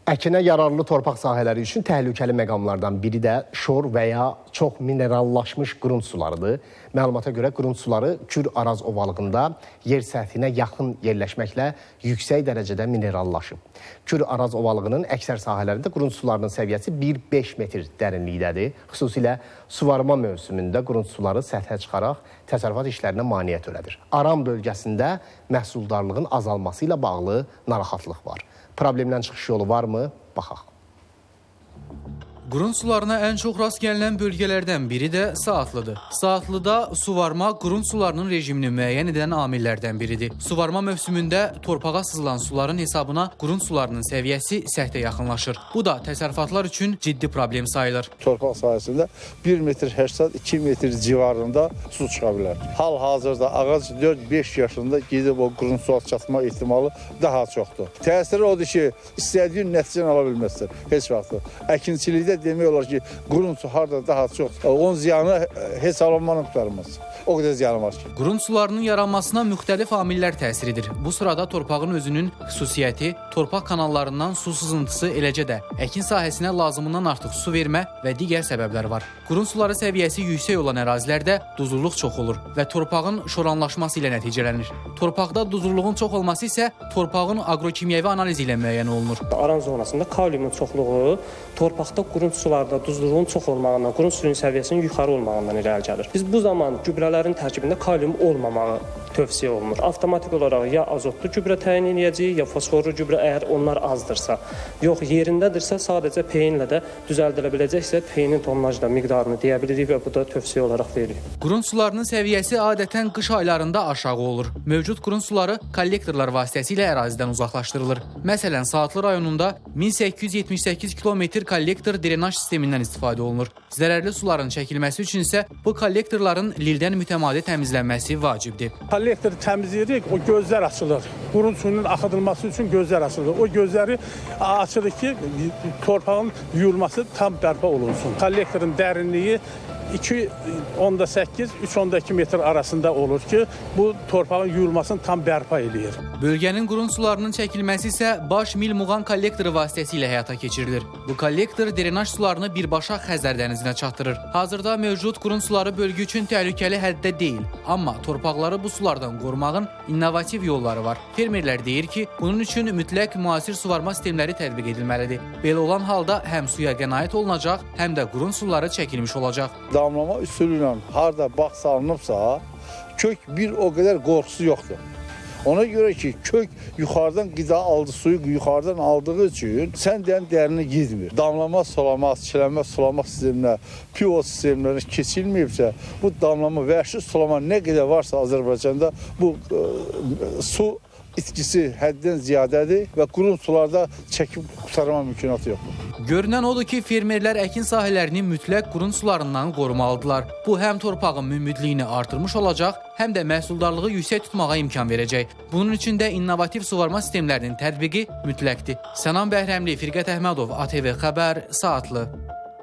Əkinə yararlı torpaq sahələri üçün təhlükəli məqamlardan biri də şor və ya çox minerallaşmış qurund sularıdır. Məlumata görə qurund suları Kür-Araz ovalığında yer səthinə yaxın yerləşməklə yüksək dərəcədə minerallaşıb. Kür-Araz ovalığının əksər sahələrində qurund sularının səviyyəsi 1-5 metr dərinlikdədir. Xüsusilə suvarma mövsümündə qurund suları səthə çıxaraq təsərrüfat işlərinə maneə törədir. Aran bölgəsində məhsuldarlığın azalması ilə bağlı narahatlıq var. Problemdən çıxış yolu varmı? Baxaq. Qurund sularına ən çox rast gəlinən bölgələrdən biri də Saatlıdır. Saatlıda suvarma qurund sularının rejimini müəyyən edən amillərdən biridir. Suvarma mövsümündə torpağa sızılan suların hesabına qurund sularının səviyyəsi səthə yaxınlaşır. Bu da təsərrüfatlar üçün ciddi problem sayılır. Torpaq sahəsində 1 metr 80-2 metr civarında su çıxa bilər. Hal-hazırda ağac 4-5 yaşında gedib o qurund suya çatma ehtimalı daha çoxdur. Təsiri odur ki, istədiyin nəticəni ala bilməzsən heç vaxt. Əkinçilikdə demək olar ki, qurund su harada daha çox, onun ziyanı hesablanmanı qurtarmaz. O qədər ziyanı var ki. Qurund sularının yaranmasına müxtəlif amillər təsir edir. Bu sırada torpağın özünün xüsusiyyəti, torpaq kanallarından su sızıntısı, eləcə də əkin sahəsinə lazımından artıq su vermə və digər səbəblər var. Qurund suları səviyyəsi yüksək olan ərazilərdə duzluluq çox olur və torpağın şoranlaşması ilə nəticələnir. Torpaqda duzluluğun çox olması isə torpağın agrokimyəvi analizi ilə müəyyən olunur. Aran zonasında kaliumun çoxluğu torpaqda qurund sularda duzluluğun çox olmağından, qurund suyun səviyyəsinin yuxarı olmağından irəli gəlir. Biz bu zaman gübrələrin tərkibində kalium olmamağı tövsiyə olunur. Avtomatik olaraq ya azotlu gübrə təyin edəcəyik, ya fosforlu gübrə əgər onlar azdırsa. Yox, yerindədirsə sadəcə peyinlə də düzəldilə biləcəksə peyinin tonajda miqdarını deyə bilirik və bu da tövsiyə olaraq verilir. Qurund sularının səviyyəsi adətən qış aylarında aşağı olur. Mövcud qurund suları kollektorlar vasitəsilə ərazidən uzaqlaşdırılır. Məsələn, Saatlı rayonunda 1878 kilometr kollektor drenaj sistemindən istifadə olunur. Zərərli suların çəkilməsi üçün isə bu kollektorların lildən mütəmadi təmizlənməsi vacibdir. Kollektoru təmizləyirik, o gözlər açılır. Qurund suyunun axıdılması üçün gözlər açılır. O gözləri açılır ki, torpağın yuyulması tam bərpa olunsun. Kollektorun dərinliyi 2,8, 3,2 metr arasında olur ki, bu torpağın yuyulmasını tam bərpa eləyir. Bölgənin qurund sularının çəkilməsi isə Baş Mil Muğan kollektoru vasitəsilə həyata keçirilir. Bu kollektor drenaj sularını birbaşa Xəzər dənizinə çatdırır. Hazırda mövcud qurund suları bölgə üçün təhlükəli həddə deyil. Amma torpaqları bu sulardan qorumağın innovativ yolları var. Fermerlər deyir ki, bunun üçün mütləq müasir suvarma sistemləri tətbiq edilməlidir. Belə olan halda həm suya qənaət olunacaq, həm də qurund suları çəkilmiş olacaq. Damlama üsulü ilə harada bağ salınıbsa, kök bir o qədər qorxusu yoxdur. Ona görə ki, kök yuxarıdan qida aldı, suyu yuxarıdan aldığı üçün sən deyən dərinə gitmir. Damlama, sulama, çilənmə, sulama sisteminə, pivot sistemlərinə keçilməyibsə, bu damlama, vəhşi sulama nə qədər varsa Azərbaycanda bu su itkisi həddən ziyadədir və qurund sularda çəkib qurtarma mümkünatı yoxdur. Görünən odur ki, fermerlər əkin sahələrini mütləq qurund sularından qorumalıdırlar. Bu həm torpağın münbütlüyünü artırmış olacaq, həm də məhsuldarlığı yüksək tutmağa imkan verəcək. Bunun üçün də innovativ suvarma sistemlərinin tətbiqi mütləqdir. Sənan Bəhrəmli, Firqət Əhmədov, ATV Xəbər, Saatlı.